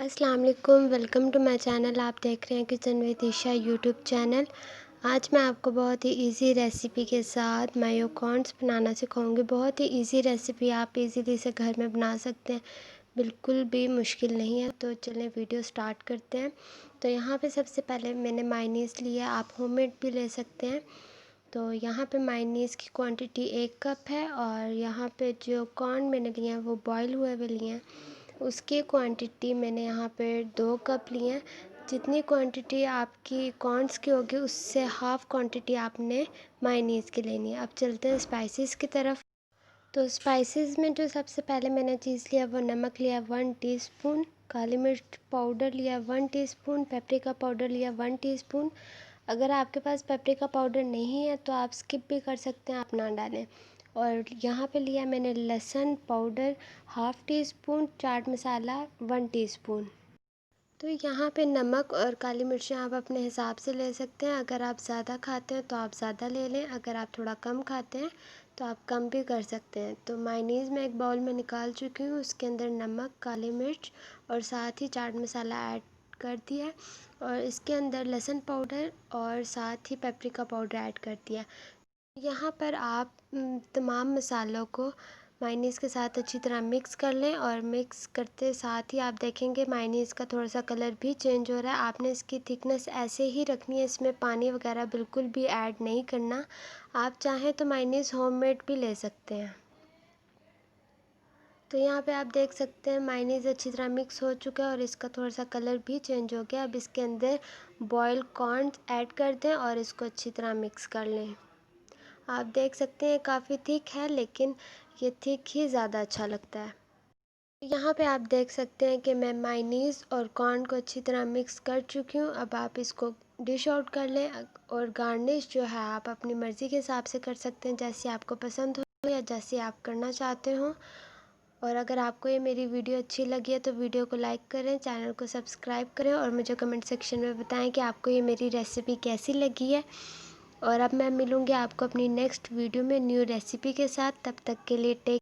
अस्सलाम वालेकुम, welcome to my channel. आप देख रहे हैं kitchen with Isha YouTube channel. आज मैं आपको बहुत ही इजी रेसिपी के साथ मायो कॉर्न्स बनाना सिखाऊंगी। बहुत ही इजी रेसिपी, आप इजीली से घर में बना सकते हैं, बिल्कुल भी मुश्किल नहीं है। तो चलें वीडियो स्टार्ट करते हैं। तो यहाँ पे सबसे पहले मैंने मायोनीज़ लिया, आप होममेड भी ले सकते हैं। तो यहाँ पे मायोनीज़ की क्वांटिटी 1 कप है और यहाँ पे जो कॉर्न मैंने लिए हैं वो बॉयल हुए हुए लिए हैं। उसकी क्वांटिटी मैंने यहाँ पे 2 कप लिए हैं। जितनी क्वांटिटी आपकी कॉर्न्स की होगी उससे हाफ़ क्वांटिटी आपने मायोनीज़ की लेनी है। अब चलते हैं स्पाइसेस की तरफ। तो स्पाइसेस में जो सबसे पहले मैंने चीज़ लिया वो नमक लिया 1 टीस्पून, काली मिर्च पाउडर लिया 1 टीस्पून, पेपरिका पाउडर लिया 1 टीस्पून। अगर आपके पास पेपरिका पाउडर नहीं है तो आप स्किप भी कर सकते हैं, आप ना डालें। और यहाँ पे लिया मैंने लहसुन powder half tea spoon, chaat masala 1 teaspoon. तो यहाँ पे नमक और काली मिर्चें आप अपने हिसाब से ले सकते हैं। अगर आप ज़्यादा खाते हैं तो आप ज़्यादा ले लें, अगर आप थोड़ा कम खाते हैं तो आप कम भी कर सकते हैं। तो मायोनीज़ मैं एक बाउल में निकाल चुकी हूँ, उसके अंदर नमक, काली मिर्च और साथ ही चाट मसाला ऐड कर दिया है और इसके अंदर लहसुन पाउडर और साथ ही पेपरिका पाउडर ऐड कर दिया। यहाँ पर आप तमाम मसालों को मायोनीज़ के साथ अच्छी तरह मिक्स कर लें और मिक्स करते साथ ही आप देखेंगे मायोनीज़ का थोड़ा सा कलर भी चेंज हो रहा है। आपने इसकी थिकनेस ऐसे ही रखनी है, इसमें पानी वगैरह बिल्कुल भी ऐड नहीं करना। आप चाहें तो मायोनीज़ होममेड भी ले सकते हैं। तो यहाँ पे आप देख सकते हैं मायोनीज़ अच्छी तरह मिक्स हो चुका है और इसका थोड़ा सा कलर भी चेंज हो गया। अब इसके अंदर बॉइल्ड कॉर्न ऐड कर दें और इसको अच्छी तरह मिक्स कर लें। आप देख सकते हैं काफ़ी थिक है, लेकिन ये थिक ही ज़्यादा अच्छा लगता है। यहाँ पे आप देख सकते हैं कि मैं मायोनीज़ और कॉर्न को अच्छी तरह मिक्स कर चुकी हूँ। अब आप इसको डिश आउट कर लें और गार्निश जो है आप अपनी मर्ज़ी के हिसाब से कर सकते हैं, जैसे आपको पसंद हो या जैसे आप करना चाहते हो। और अगर आपको ये मेरी वीडियो अच्छी लगी है तो वीडियो को लाइक करें, चैनल को सब्सक्राइब करें और मुझे कमेंट सेक्शन में बताएं कि आपको ये मेरी रेसिपी कैसी लगी है। और अब मैं मिलूँगी आपको अपनी नेक्स्ट वीडियो में न्यू रेसिपी के साथ। तब तक के लिए टेक